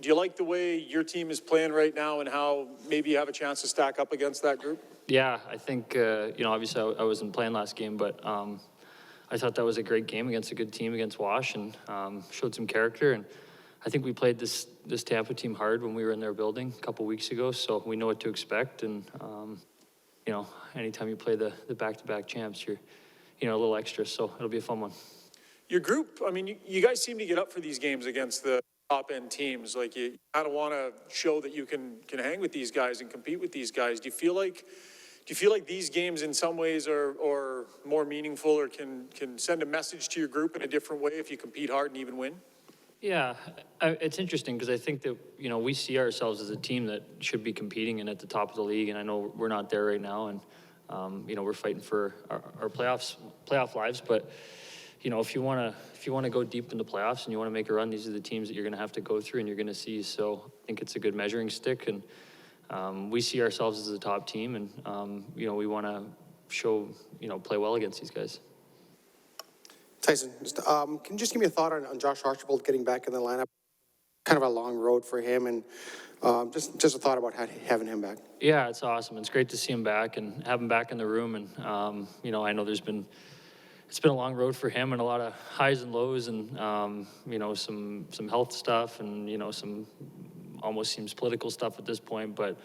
Do you like the way your team is playing right now and how maybe you have a chance to stack up against that group? Yeah, I think, obviously I wasn't playing last game, but I thought that was a great game against a good team against Wash, and showed some character. And I think we played this Tampa team hard when we were in their building a couple weeks ago, so we know what to expect. And, anytime you play the back-to-back champs, you're, a little extra, so it'll be a fun one. Your group, I mean, you guys seem to get up for these games against the top-end teams. Like, you kind of want to show that you can hang with these guys and compete with these guys. Do you feel like these games in some ways are more meaningful, or can send a message to your group in a different way if you compete hard and even win? Yeah, it's interesting because I think that, we see ourselves as a team that should be competing and at the top of the league, and I know we're not there right now, and, we're fighting for our playoff lives, but, if you want to go deep in the playoffs and you want to make a run, these are the teams that you're going to have to go through and you're going to see. So I think it's a good measuring stick, and we see ourselves as a top team, and, we want to show, play well against these guys. Tyson, can you just give me a thought on Josh Archibald getting back in the lineup? Kind of a long road for him, and just a thought about having him back. Yeah, it's awesome. It's great to see him back and have him back in the room. And, I know it's been a long road for him and a lot of highs and lows, and, some health stuff and, some almost seems political stuff at this point, but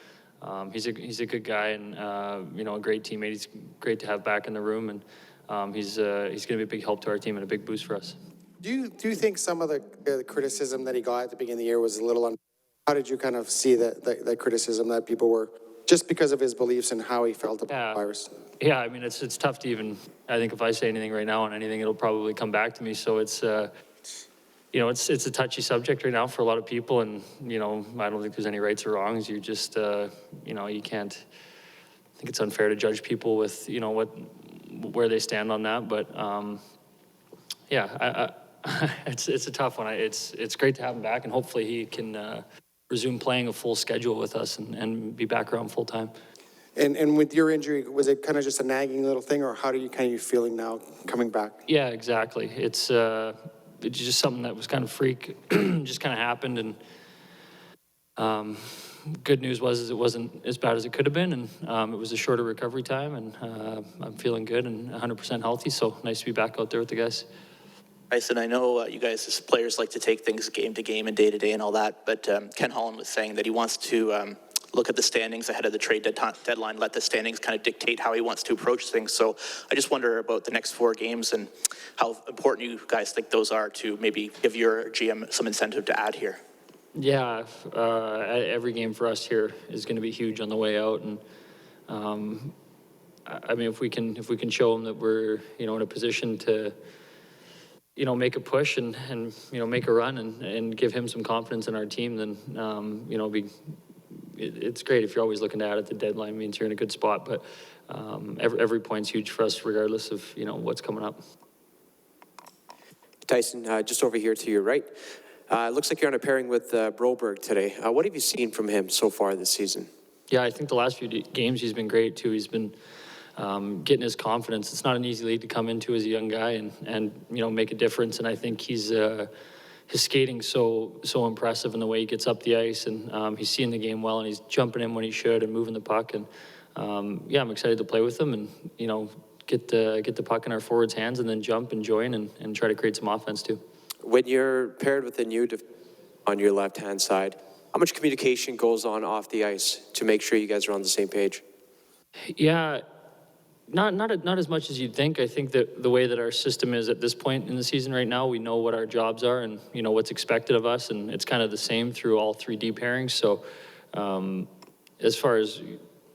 he's a good guy and, a great teammate. He's great to have back in the room, and he's going to be a big help to our team and a big boost for us. Do you think some of the criticism that he got at the beginning of the year was a little unfair? How did you kind of see that criticism that people were, just because of his beliefs and how he felt about the virus? Yeah, I mean, it's tough to even, I think if I say anything right now on anything, it'll probably come back to me. So it's, it's a touchy subject right now for a lot of people. And, I don't think there's any rights or wrongs. You just, you can't, I think it's unfair to judge people with, where they stand on that. But, it's a tough one. It's great to have him back, and hopefully he can resume playing a full schedule with us and be back around full time. And with your injury, was it kind of just a nagging little thing, or how do you kind of feeling now coming back? Yeah, exactly. It's just something that was kind of freak, just kind of happened. And good news was it wasn't as bad as it could have been, and it was a shorter recovery time, and I'm feeling good and 100% healthy. So nice to be back out there with the guys. Tyson, I know you guys as players like to take things game to game and day to day and all that, but Ken Holland was saying that he wants to look at the standings ahead of the trade deadline, let the standings kind of dictate how he wants to approach things. So I just wonder about the next 4 games and how important you guys think those are to maybe give your GM some incentive to add here. Yeah, every game for us here is going to be huge on the way out, and I mean, if we can show them that we're in a position to make a push and make a run and give him some confidence in our team, then it's great. If you're always looking to add at the deadline, it means you're in a good spot. But every point's huge for us, regardless of what's coming up. Tyson, just over here to your right. It looks like you're on a pairing with Broberg today. What have you seen from him so far this season? Yeah, I think the last few games he's been great too. He's been getting his confidence. It's not an easy league to come into as a young guy and make a difference. And I think his skating so impressive in the way he gets up the ice, and he's seeing the game well, and he's jumping in when he should and moving the puck. And I'm excited to play with him and get the puck in our forwards' hands and then jump and join and try to create some offense too. When you're paired with a new on your left-hand side, how much communication goes on off the ice to make sure you guys are on the same page? Yeah, not as much as you'd think. I think that the way that our system is at this point in the season right now, we know what our jobs are and what's expected of us, and it's kind of the same through all 3 D pairings. So as far as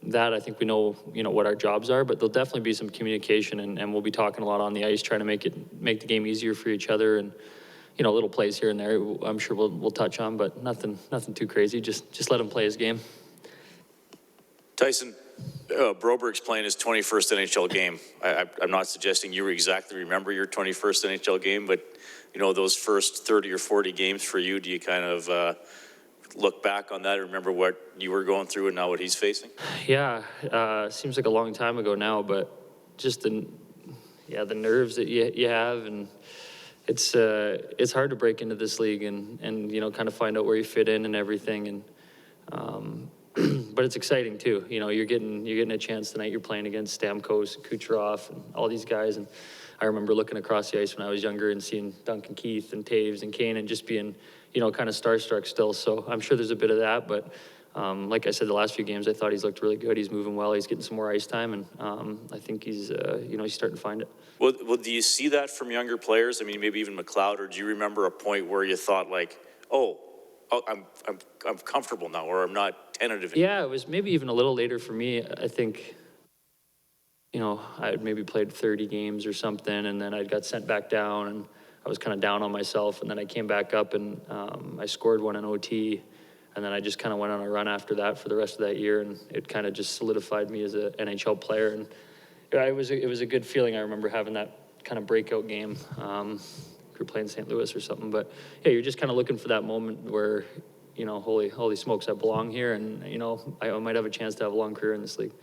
that, I think we know what our jobs are, but there'll definitely be some communication, and we'll be talking a lot on the ice, trying to make the game easier for each other, and little plays here and there I'm sure we'll touch on, but nothing too crazy. Just let him play his game. Tyson, Broberg's playing his 21st NHL game. I'm not suggesting you exactly remember your 21st NHL game, but those first 30 or 40 games for you, do you kind of look back on that and remember what you were going through and now what he's facing? Yeah, seems like a long time ago now, but just the nerves that you have, and it's hard to break into this league and you know, kind of find out where you fit in and everything. And but it's exciting too. You know, you're getting a chance tonight. You're playing against Stamkos, Kucherov, and all these guys. And I remember looking across the ice when I was younger and seeing Duncan Keith and Taves and Kane and just being, you know, kind of starstruck still. So I'm sure there's a bit of that, but like I said, the last few games, I thought he's looked really good. He's moving well. He's getting some more ice time, and I think he's, you know, he's starting to find it. Well, do you see that from younger players? I mean, maybe even McLeod, or do you remember a point where you thought like, oh, I'm comfortable now, or I'm not tentative? Yeah, it was maybe even a little later for me. I think, you know, I had maybe played 30 games or something, and then I got sent back down, and I was kind of down on myself, and then I came back up, and I scored one in OT, and then I just kind of went on a run after that for the rest of that year, and it kind of just solidified me as an NHL player, and it was a good feeling. I remember having that kind of breakout game. We were playing St. Louis or something, but yeah, you're just kind of looking for that moment where, you know, holy smokes, I belong here, and you know, I might have a chance to have a long career in this league.